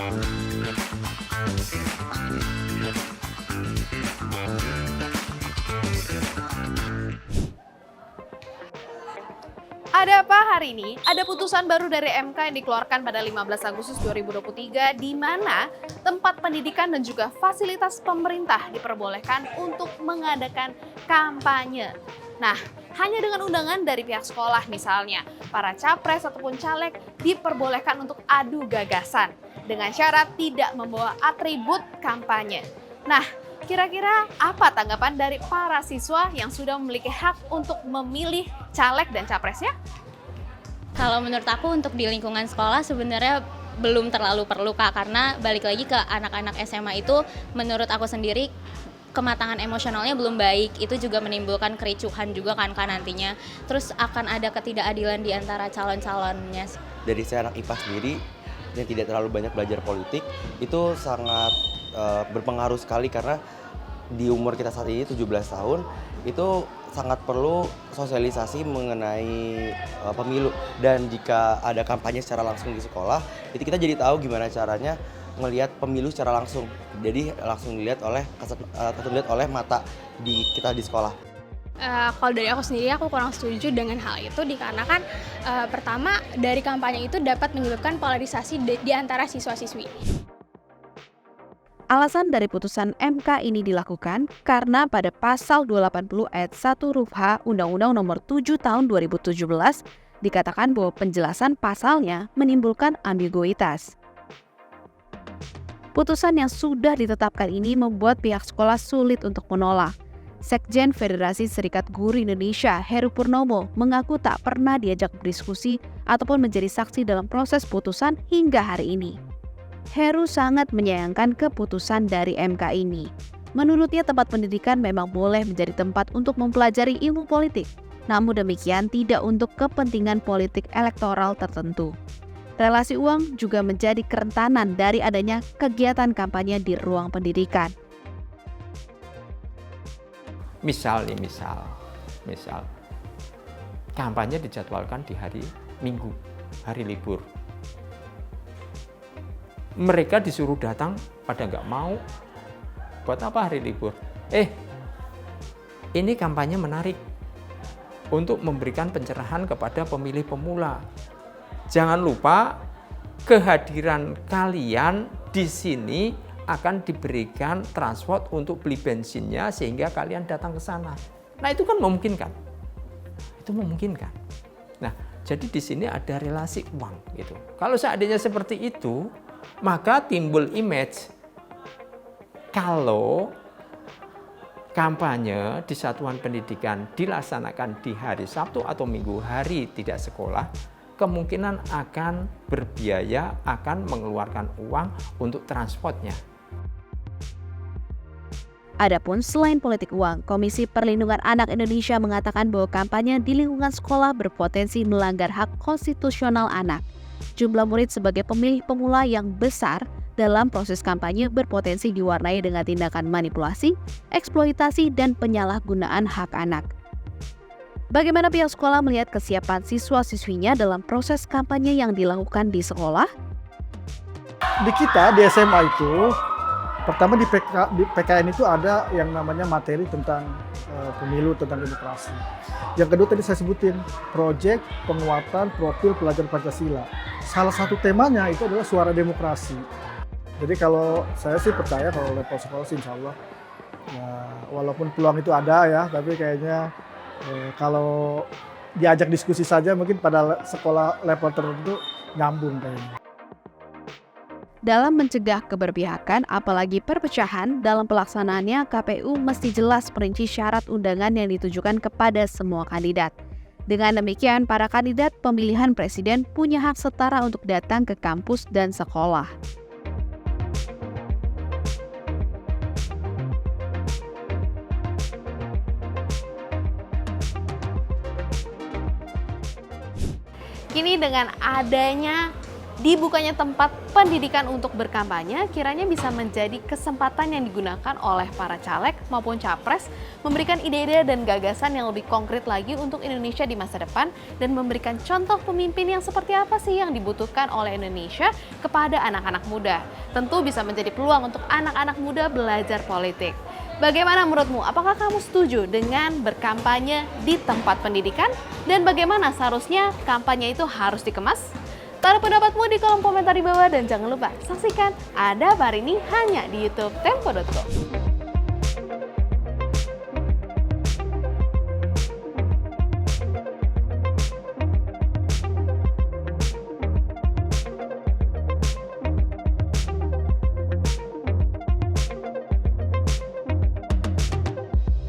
Ada apa hari ini? Ada putusan baru dari MK yang dikeluarkan pada 15 Agustus 2023 di mana tempat pendidikan dan juga fasilitas pemerintah diperbolehkan untuk mengadakan kampanye. Nah, hanya dengan undangan dari pihak sekolah misalnya, para capres ataupun caleg diperbolehkan untuk adu gagasan dengan syarat tidak membawa atribut kampanye. Nah, kira-kira apa tanggapan dari para siswa yang sudah memiliki hak untuk memilih caleg dan capresnya? Kalau menurut aku untuk di lingkungan sekolah sebenarnya belum terlalu perlu Kak, karena balik lagi ke anak-anak SMA itu menurut aku sendiri kematangan emosionalnya belum baik, itu juga menimbulkan kericuhan juga kan nantinya. Terus akan ada ketidakadilan di antara calon-calonnya. Dari saya anak IPA sendiri yang tidak terlalu banyak belajar politik, itu sangat berpengaruh sekali karena di umur kita saat ini 17 tahun itu sangat perlu sosialisasi mengenai pemilu, dan jika ada kampanye secara langsung di sekolah itu kita jadi tahu gimana caranya melihat pemilu secara langsung, jadi langsung dilihat oleh mata kita di sekolah. Kalau dari aku sendiri, aku kurang setuju dengan hal itu dikarenakan pertama dari kampanye itu dapat menyebabkan polarisasi di antara siswa-siswi. Alasan dari putusan MK ini dilakukan karena pada pasal 280 ayat 1 huruf H Undang-Undang Nomor 7 Tahun 2017 dikatakan bahwa penjelasan pasalnya menimbulkan ambiguitas. Putusan yang sudah ditetapkan ini membuat pihak sekolah sulit untuk menolak. Sekjen Federasi Serikat Guru Indonesia, Heru Purnomo, mengaku tak pernah diajak berdiskusi ataupun menjadi saksi dalam proses putusan hingga hari ini. Heru sangat menyayangkan keputusan dari MK ini. Menurutnya tempat pendidikan memang boleh menjadi tempat untuk mempelajari ilmu politik, namun demikian tidak untuk kepentingan politik elektoral tertentu. Relasi uang juga menjadi kerentanan dari adanya kegiatan kampanye di ruang pendidikan. Misal kampanye dijadwalkan di hari Minggu, hari libur. Mereka disuruh datang pada nggak mau. Buat apa hari libur? Ini kampanye menarik untuk memberikan pencerahan kepada pemilih pemula. Jangan lupa kehadiran kalian di sini akan diberikan transport untuk beli bensinnya sehingga kalian datang ke sana. Nah, itu kan memungkinkan. Itu memungkinkan. Nah, jadi di sini ada relasi uang gitu. Kalau seandainya seperti itu, maka timbul image kalau kampanye di satuan pendidikan dilaksanakan di hari Sabtu atau Minggu, hari tidak sekolah, kemungkinan akan berbiaya, akan mengeluarkan uang untuk transportnya. Adapun selain politik uang, Komisi Perlindungan Anak Indonesia mengatakan bahwa kampanye di lingkungan sekolah berpotensi melanggar hak konstitusional anak. Jumlah murid sebagai pemilih pemula yang besar dalam proses kampanye berpotensi diwarnai dengan tindakan manipulasi, eksploitasi, dan penyalahgunaan hak anak. Bagaimana pihak sekolah melihat kesiapan siswa-siswinya dalam proses kampanye yang dilakukan di sekolah? Di kita, di SMA itu, pertama di PKN itu ada yang namanya materi tentang pemilu, tentang demokrasi. Yang kedua tadi saya sebutin, proyek penguatan profil pelajar Pancasila. Salah satu temanya itu adalah suara demokrasi. Jadi kalau saya sih percaya kalau level sekolah sih insya Allah, ya, walaupun peluang itu ada ya, tapi kayaknya kalau diajak diskusi saja mungkin pada sekolah level tertentu nyambung kayaknya. Dalam mencegah keberpihakan, apalagi perpecahan, dalam pelaksanaannya KPU mesti jelas merinci syarat undangan yang ditujukan kepada semua kandidat. Dengan demikian, para kandidat pemilihan presiden punya hak setara untuk datang ke kampus dan sekolah. Kini dengan adanya Dibukanya tempat pendidikan untuk berkampanye kiranya bisa menjadi kesempatan yang digunakan oleh para caleg maupun capres memberikan ide-ide dan gagasan yang lebih konkret lagi untuk Indonesia di masa depan dan memberikan contoh pemimpin yang seperti apa sih yang dibutuhkan oleh Indonesia kepada anak-anak muda. Tentu bisa menjadi peluang untuk anak-anak muda belajar politik. Bagaimana menurutmu? Apakah kamu setuju dengan berkampanye di tempat pendidikan? Dan bagaimana seharusnya kampanye itu harus dikemas? Taruh pendapatmu di kolom komentar di bawah dan jangan lupa saksikan Ada Apa Hari Ini hanya di YouTube Tempo.co.